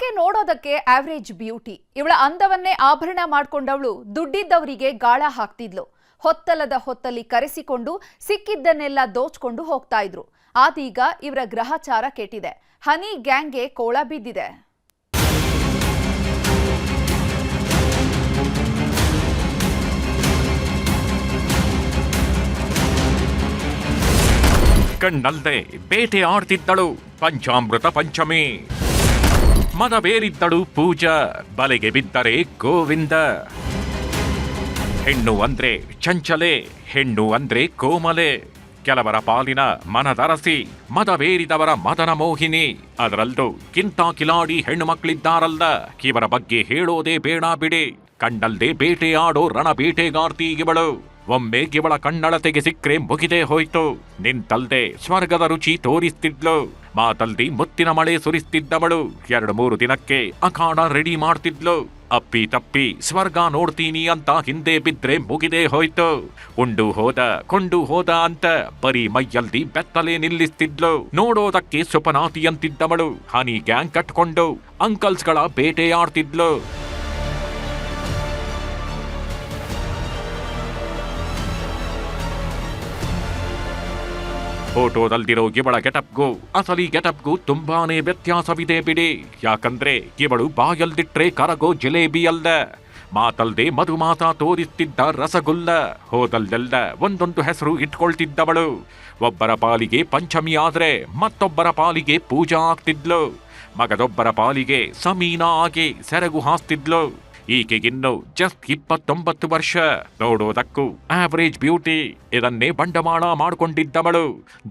ಆಕೆ ನೋಡೋದಕ್ಕೆ average beauty. ಇವಳ ಅಂದವನ್ನೇ ಆಭರಣ ಮಾಡ್ಕೊಂಡವಳು ದುಡ್ಡಿದ್ದವರಿಗೆ ಗಾಳ ಹಾಕ್ತಿದ್ಲು. ಹೊತ್ತಲದ ಹೊತ್ತಲ್ಲಿ ಕರೆಸಿಕೊಂಡು ಸಿಕ್ಕಿದ್ದನ್ನೆಲ್ಲ ದೋಚ್ಕೊಂಡು ಹೋಗ್ತಾ ಇದ್ರು. ಆದೀಗ ಇವರ ಗ್ರಹಚಾರ ಕೆಟ್ಟಿದೆ. ಹನಿ ಗ್ಯಾಂಗ್ಗೆ ಕೋಳ ಬಿದ್ದಿದೆ. ಕಣ್ಣಲ್ಲದೆ ಬೇಟೆ ಆಡ್ತಿದ್ದಳು ಪಂಚಾಮೃತ ಪಂಚಮಿ. ಮದವೇರಿದ್ದಳು ಪೂಜಾ, ಬಲೆಗೆ ಬಿದ್ದರೆ ಗೋವಿಂದ. ಹೆಣ್ಣು ಅಂದ್ರೆ ಚಂಚಲೆ, ಹೆಣ್ಣು ಅಂದ್ರೆ ಕೋಮಲೆ. ಕೆಲವರ ಪಾಲಿನ ಮನದರಸಿ, ಮದವೇರಿದವರ ಮದನ ಮೋಹಿನಿ. ಅದರಲ್ಲೂ ಕಿಂತ ಕಿಲಾಡಿ ಹೆಣ್ಣು ಮಕ್ಕಳಿದ್ದಾರಲ್ಲ, ಇವರ ಬಗ್ಗೆ ಹೇಳೋದೇ ಬೇಡ ಬಿಡಿ. ಕಣ್ಣಲ್ಲದೆ ಬೇಟೆ ಆಡೋ ರಣ ಬೇಟೆಗಾರ್ತಿ ಇವಳು. ಒಮ್ಮೆ ಇವಳ ಕಣ್ಣಳತೆಗೆ ಸಿಕ್ಕ್ರೆ ಮುಗಿದೇ ಹೋಯ್ತು. ನಿಂತಲ್ದೆ ಸ್ವರ್ಗದ ರುಚಿ ತೋರಿಸ್ತಿದ್ಲು. ಮಾತಲ್ದಿ ಮುತ್ತಿನ ಮಳೆ ಸುರಿಸ್ತಿದ್ದವಳು. 2-3 ದಿನಕ್ಕೆ ಅಖಾಡ ರೆಡಿ ಮಾಡ್ತಿದ್ಲು. ಅಪ್ಪಿ ತಪ್ಪಿ ಸ್ವರ್ಗ ನೋಡ್ತೀನಿ ಅಂತ ಹಿಂದೆ ಬಿದ್ರೆ ಮುಗಿದೇ ಹೋಯ್ತು. ಉಂಡು ಹೋದ ಕೊಂಡು ಹೋದ ಅಂತ ಬರೀ ಮೈಯಲ್ದಿ ಬೆತ್ತಲೆ ನಿಲ್ಲಿಸ್ತಿದ್ಲು. ನೋಡೋದಕ್ಕೆ ಸುಪನಾತಿ ಅಂತಿದ್ದವಳು ಹನಿ ಗ್ಯಾಂಗ್ ಕಟ್ಕೊಂಡು ಅಂಕಲ್ಸ್ಗಳ ಬೇಟೆಯಾಡ್ತಿದ್ಲು. ಫೋಟೋದಲ್ದಿರೋ ಇವಳ ಗೆಟಪ್ಗೂ ಅಸಲಿ ಗೆಟಪ್ಗೂ ತುಂಬಾನೇ ವ್ಯತ್ಯಾಸವಿದೆ ಬಿಡಿ. ಯಾಕಂದ್ರೆ ಇವಳು ಬಾಯಲ್ದಿಟ್ರೆ ಕರಗೋ ಜಿಲೇಬಿ ಅಲ್ಲ, ಮಾತಲ್ದೆ ಮಧುಮಾಸ ತೋರಿಸ್ತಿದ್ದ ರಸಗುಲ್ಲ. ಹೋದಲ್ಲೆಲ್ಲ ಒಂದೊಂದು ಹೆಸರು ಇಟ್ಕೊಳ್ತಿದ್ದವಳು. ಒಬ್ಬರ ಪಾಲಿಗೆ ಪಂಚಮಿ ಆದ್ರೆ ಮತ್ತೊಬ್ಬರ ಪಾಲಿಗೆ ಪೂಜಾ ಆಗ್ತಿದ್ಲು. ಮಗದೊಬ್ಬರ ಪಾಲಿಗೆ ಸಮೀನಾ ಆಗಿ ಸೆರಗು ಹಾಸ್ತಿದ್ಲು. ಈಕೆಗಿನ್ನು ಜಸ್ಟ್ 29 ವರ್ಷ. ನೋಡೋದಕ್ಕೂ ಆವರೇಜ್ ಬ್ಯೂಟಿ. ಇದನ್ನೇ ಬಂಡವಾಳ ಮಾಡ್ಕೊಂಡಿದ್ದವಳು.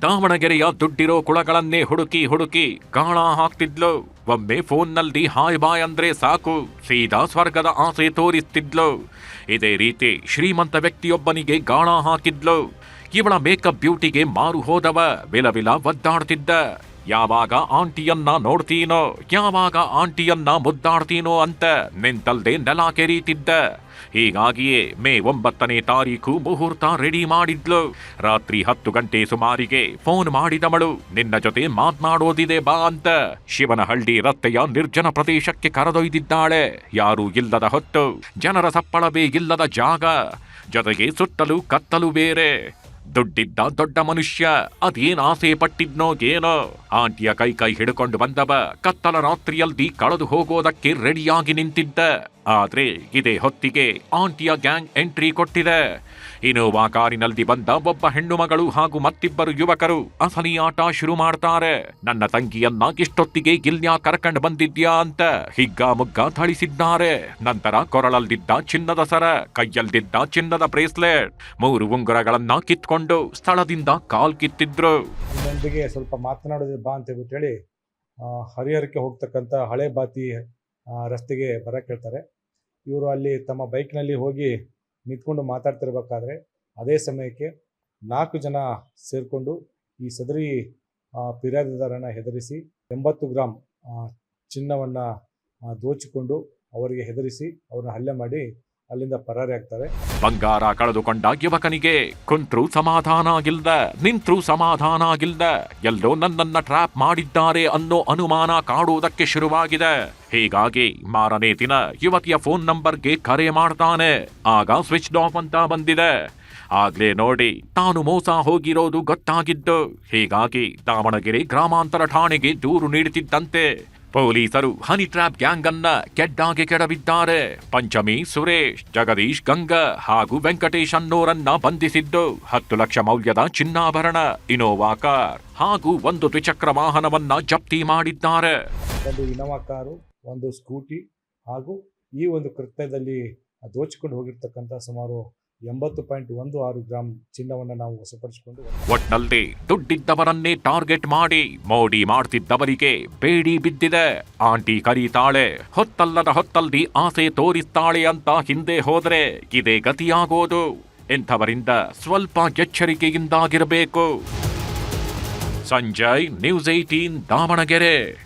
ದಾವಣಗೆರೆಯ ದುಡ್ಡಿರೋ ಕುಳಗಳನ್ನೇ ಹುಡುಕಿ ಹುಡುಕಿ ಗಾಳ ಹಾಕ್ತಿದ್ಲು. ಒಮ್ಮೆ ಫೋನ್ನಲ್ಲಿ ಹಾಯ್ ಬಾಯ್ ಅಂದ್ರೆ ಸಾಕು, ಸೀದಾ ಸ್ವರ್ಗದ ಆಸೆ ತೋರಿಸ್ತಿದ್ಲು. ಇದೇ ರೀತಿ ಶ್ರೀಮಂತ ವ್ಯಕ್ತಿಯೊಬ್ಬನಿಗೆ ಗಾಳ ಹಾಕಿದ್ಲು. ಇವಳ ಮೇಕಪ್ ಬ್ಯೂಟಿಗೆ ಮಾರು ಹೋದವ ವಿಲವಿಲ ಒದ್ದಾಡ್ತಿದ್ದ. ಯಾವಾಗ ಆಂಟಿಯನ್ನ ನೋಡ್ತೀನೋ, ಯಾವಾಗ ಆಂಟಿಯನ್ನ ಮುದ್ದಾಡ್ತೀನೋ ಅಂತ ನಿಂತಲ್ದೆ ನೆಲ ಕೆರೀತಿದ್ದ. ಹೀಗಾಗಿಯೇ ಮೇ 9ನೇ ತಾರೀಕು ಮುಹೂರ್ತ ರೆಡಿ ಮಾಡಿದ್ಲು. ರಾತ್ರಿ 10 ಗಂಟೆ ಸುಮಾರಿಗೆ ಫೋನ್ ಮಾಡಿದವಳು, ನಿನ್ನ ಜೊತೆ ಮಾತನಾಡೋದಿದೆ ಬಾ ಅಂತ. ಶಿವನಹಳ್ಳಿ ರಸ್ತೆಯ ನಿರ್ಜನ ಪ್ರದೇಶಕ್ಕೆ ಕರೆದೊಯ್ದಿದ್ದಾಳೆ. ಯಾರೂ ಇಲ್ಲದ ಹೊತ್ತು, ಜನರ ಸಪ್ಪಳವೇ ಇಲ್ಲದ ಜಾಗ, ಜೊತೆಗೆ ಸುತ್ತಲೂ ಕತ್ತಲು ಬೇರೆ. ದುಡ್ಡಿದ್ದ ದೊಡ್ಡ ಮನುಷ್ಯ ಅದೇನ್ ಆಸೆ ಪಟ್ಟಿದ್ನೋ ಏನೋ. ಆಂಟಿಯ ಕೈ ಹಿಡ್ಕೊಂಡು ಬಂದವ ಕತ್ತಲ ರಾತ್ರಿಯಲ್ಲಿ ಕಳೆದು ಹೋಗೋದಕ್ಕೆ ರೆಡಿಯಾಗಿ ನಿಂತಿದ್ದ. ಆದ್ರೆ ಇದೇ ಹೊತ್ತಿಗೆ ಆಂಟಿಯ ಗ್ಯಾಂಗ್ ಎಂಟ್ರಿ ಕೊಟ್ಟಿದೆ. ಇನೋವಾ ಕಾರಿನಲ್ಲಿ ಬಂದ ಒಬ್ಬ ಹೆಣ್ಣು ಮಗಳು ಹಾಗೂ ಮತ್ತಿಬ್ಬರು ಯುವಕರು ಅಸಲಿ ಆಟ ಶುರು ಮಾಡ್ತಾರೆ. ನನ್ನ ತಂಗಿಯನ್ನ ಇಷ್ಟೊತ್ತಿಗೆ ಗಿಲ್ಯಾ ಕರ್ಕಂಡ್ ಬಂದಿದ್ಯಾ ಅಂತ ಹಿಗ್ಗ ಮುಗ್ಗ ಥಳಿಸಿದ್ದಾರೆ. ನಂತರ ಕೊರಳಲ್ದಿದ್ದ ಚಿನ್ನದ ಸರ, ಕೈಯಲ್ದಿದ್ದ ಚಿನ್ನದ ಬ್ರೇಸ್ಲೆಟ್, 3 ಉಂಗುರಗಳನ್ನ ಕಿತ್ಕೊಂಡು ಸ್ಥಳದಿಂದ ಕಾಲ್ ಕಿತ್ತಿದ್ರು. ನನ್ನೊಂದಿಗೆ ಸ್ವಲ್ಪ ಮಾತನಾಡೋದು ಬಾ ಅಂತ ಹೇಳಿ ಹರಿಹರಕ್ಕೆ ಹೋಗ್ತಕ್ಕಂಥ ಹಳೆ ಬಾತಿ ರಸ್ತೆಗೆ ಬರಕ್ಕೆ ಹೇಳ್ತಾರೆ. ಇವರು ಅಲ್ಲಿ ತಮ್ಮ ಬೈಕ್ನಲ್ಲಿ ಹೋಗಿ ನಿಂತ್ಕೊಂಡು ಮಾತಾಡ್ತಿರ್ಬೇಕಾದ್ರೆ ಅದೇ ಸಮಯಕ್ಕೆ 4 ಜನ ಸೇರಿಕೊಂಡು ಈ ಸದರಿ ಫಿರ್ಯಾದಿದಾರನ ಹೆದರಿಸಿ 80 ಗ್ರಾಂ ಚಿನ್ನವನ್ನು ದೋಚಿಕೊಂಡು ಅವರಿಗೆ ಹೆದರಿಸಿ ಅವ್ರನ್ನ ಹಲ್ಲೆ ಮಾಡಿ ಅಲ್ಲಿಂದ ಪರಾರಿ ಆಗ್ತಾರೆ. ಬಂಗಾರ ಕಳೆದುಕೊಂಡ ಯುವಕನಿಗೆ ಕುಂತ್ರು ಸಮಾಧಾನ ಆಗಿಲ್ದ, ನಿಂತ್ರು ಸಮಾಧಾನ ಆಗಿಲ್ದ. ಎಲ್ಲೋ ನನ್ನನ್ನ ಟ್ರ್ಯಾಪ್ ಮಾಡಿದ್ದಾರೆ ಅನ್ನೋ ಅನುಮಾನ ಕಾಡುವುದಕ್ಕೆ ಶುರುವಾಗಿದೆ. ಹೀಗಾಗಿ ಮಾರನೇ ದಿನ ಯುವತಿಯ ಫೋನ್ ನಂಬರ್ಗೆ ಕರೆ ಮಾಡ್ತಾನೆ. ಆಗ ಸ್ವಿಚ್ ಆಫ್ ಅಂತ ಬಂದಿದೆ. ಆಗ್ಲೇ ನೋಡಿ ತಾನು ಮೋಸ ಹೋಗಿರೋದು ಗೊತ್ತಾಗಿದ್ದು. ಹೀಗಾಗಿ ದಾವಣಗೆರೆ ಗ್ರಾಮಾಂತರ ಠಾಣೆಗೆ ದೂರು ನೀಡುತ್ತಿದ್ದಂತೆ ಪೊಲೀಸರು ಹನಿ ಟ್ರ್ಯಾಪ್ ಗ್ಯಾಂಗ್ ಅನ್ನ ಕೆಡ್ಡಾಗೆ ಕೆಡವಿದ್ದಾರೆ. ಪಂಚಮಿ, ಸುರೇಶ್, ಜಗದೀಶ್, ಗಂಗಾ ಹಾಗೂ ವೆಂಕಟೇಶ್ ಅನ್ನೋರನ್ನ ಬಂಧಿಸಿದ್ದು 10 ಲಕ್ಷ ಮೌಲ್ಯದ ಚಿನ್ನಾಭರಣ, ಇನೋವಾ ಕಾರ್ ಹಾಗೂ 1 ದ್ವಿಚಕ್ರ ವಾಹನವನ್ನ ಜಪ್ತಿ ಮಾಡಿದ್ದಾರೆ. ಒಂದು ಇನೋವಾ ಕಾರು, 1 ಸ್ಕೂಟಿ ಹಾಗೂ ಈ ಒಂದು ಕೃತ್ಯದಲ್ಲಿ ದೋಚಿಕೊಂಡು ಹೋಗಿರ್ತಕ್ಕಂಥ ಸುಮಾರು 80.16 ಗ್ರಾಂ ಚಿನ್ನವನ್ನು ನಾವು ವಶಪಡಿಸಿಕೊಂಡು ಒಟ್ನಲ್ಲಿ ದುಡ್ಡಿದ್ದವರನ್ನೇ ಟಾರ್ಗೆಟ್ ಮಾಡಿ ಮೋಡಿ ಮಾಡ್ತಿದ್ದವರಿಗೆ ಬೇಡಿ ಬಿದ್ದಿದೆ. ಆಂಟಿ ಕರೀತಾಳೆ, ಹೊತ್ತಲ್ಲದ ಹೊತ್ತಲ್ಲಿ ಆಸೆ ತೋರಿಸ್ತಾಳೆ ಅಂತ ಹಿಂದೆ ಹೋದ್ರೆ ಇದೇ ಗತಿಯಾಗೋದು. ಇಂಥವರಿಂದ ಸ್ವಲ್ಪ ಎಚ್ಚರಿಕೆಯಿಂದಾಗಿರಬೇಕು. ಸಂಜಯ್, ನ್ಯೂಸ್ 18 ದಾವಣಗೆರೆ.